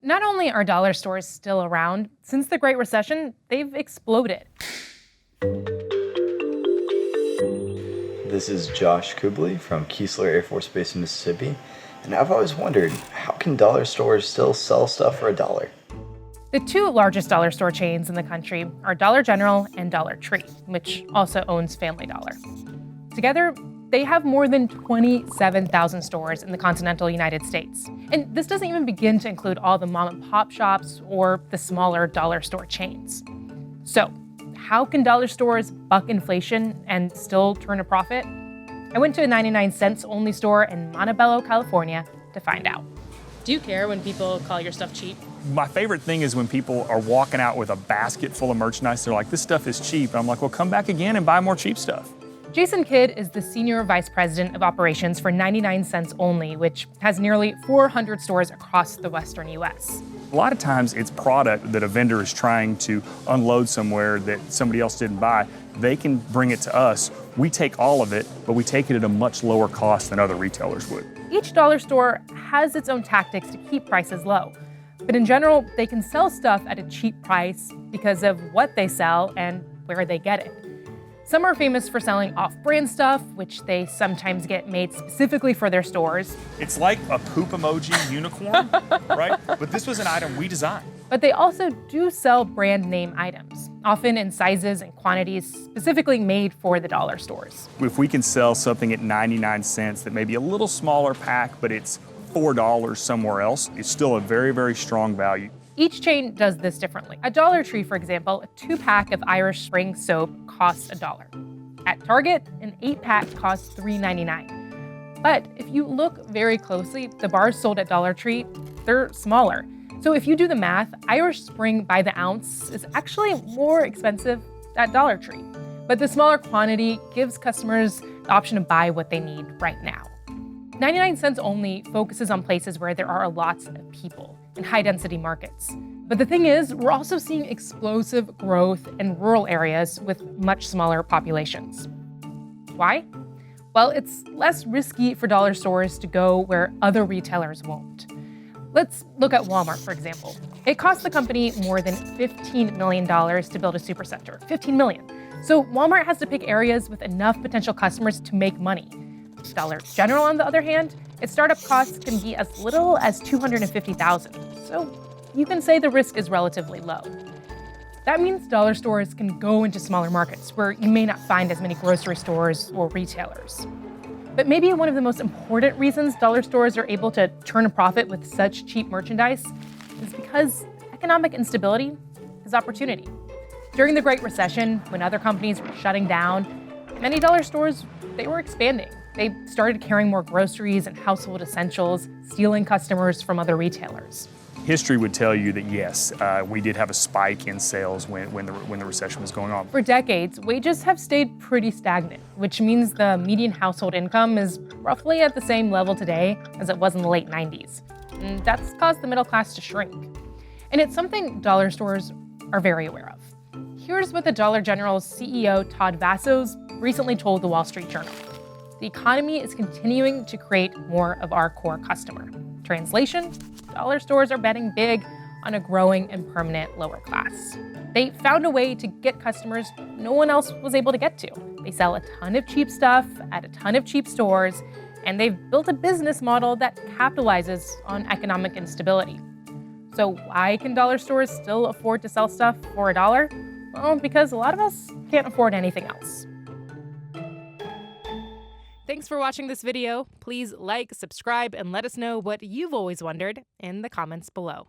Not only are dollar stores still around, since the Great Recession, they've exploded. This is Josh Kubley from Keesler Air Force Base in Mississippi, and I've always wondered, how can dollar stores still sell stuff for $1? The two largest dollar store chains in the country are Dollar General and Dollar Tree, which also owns Family Dollar. Together, they have more than 27,000 stores in the continental United States. And this doesn't even begin to include all the mom and pop shops or the smaller dollar store chains. So, how can dollar stores buck inflation and still turn a profit? I went to a 99-cents only store in Montebello, California to find out. Do you care when people call your stuff cheap? My favorite thing is when people are walking out with a basket full of merchandise. They're like, this stuff is cheap. And I'm like, well, come back again and buy more cheap stuff. Jason Kidd is the Senior Vice President of Operations for 99 Cents Only, which has nearly 400 stores across the western U.S. A lot of times it's product that a vendor is trying to unload somewhere that somebody else didn't buy. They can bring it to us. We take all of it, but we take it at a much lower cost than other retailers would. Each dollar store has its own tactics to keep prices low. But in general, they can sell stuff at a cheap price because of what they sell and where they get it. Some are famous for selling off-brand stuff, which they sometimes get made specifically for their stores. It's like a poop emoji unicorn, right? But this was an item we designed. But they also do sell brand name items, often in sizes and quantities specifically made for the dollar stores. If we can sell something at 99 cents that may be a little smaller pack, but it's $4 somewhere else, it's still a very, very strong value. Each chain does this differently. At Dollar Tree, for example, a 2-pack of Irish Spring soap costs $1. At Target, an 8-pack costs $3.99. But if you look very closely, the bars sold at Dollar Tree, they're smaller. So if you do the math, Irish Spring by the ounce is actually more expensive at Dollar Tree. But the smaller quantity gives customers the option to buy what they need right now. 99 Cents Only focuses on places where there are lots of people in high-density markets. But the thing is, we're also seeing explosive growth in rural areas with much smaller populations. Why? Well, it's less risky for dollar stores to go where other retailers won't. Let's look at Walmart, for example. It cost the company more than $15 million to build a supercenter. $15 million. So Walmart has to pick areas with enough potential customers to make money. Dollar General, on the other hand, its startup costs can be as little as $250,000. So you can say the risk is relatively low. That means dollar stores can go into smaller markets where you may not find as many grocery stores or retailers. But maybe one of the most important reasons dollar stores are able to turn a profit with such cheap merchandise is because economic instability is opportunity. During the Great Recession, when other companies were shutting down, many dollar stores, they were expanding. They started carrying more groceries and household essentials, stealing customers from other retailers. History would tell you that yes, we did have a spike in sales when the recession was going on. For decades, wages have stayed pretty stagnant, which means the median household income is roughly at the same level today as it was in the late 90s. And that's caused the middle class to shrink. And it's something dollar stores are very aware of. Here's what the Dollar General's CEO, Todd Vassos, recently told the Wall Street Journal. The economy is continuing to create more of our core customer. Translation, dollar stores are betting big on a growing and permanent lower class. They found a way to get customers no one else was able to get to. They sell a ton of cheap stuff at a ton of cheap stores, and they've built a business model that capitalizes on economic instability. So why can dollar stores still afford to sell stuff for $1? Well, because a lot of us can't afford anything else. Thanks for watching this video. Please like, subscribe, and let us know what you've always wondered in the comments below.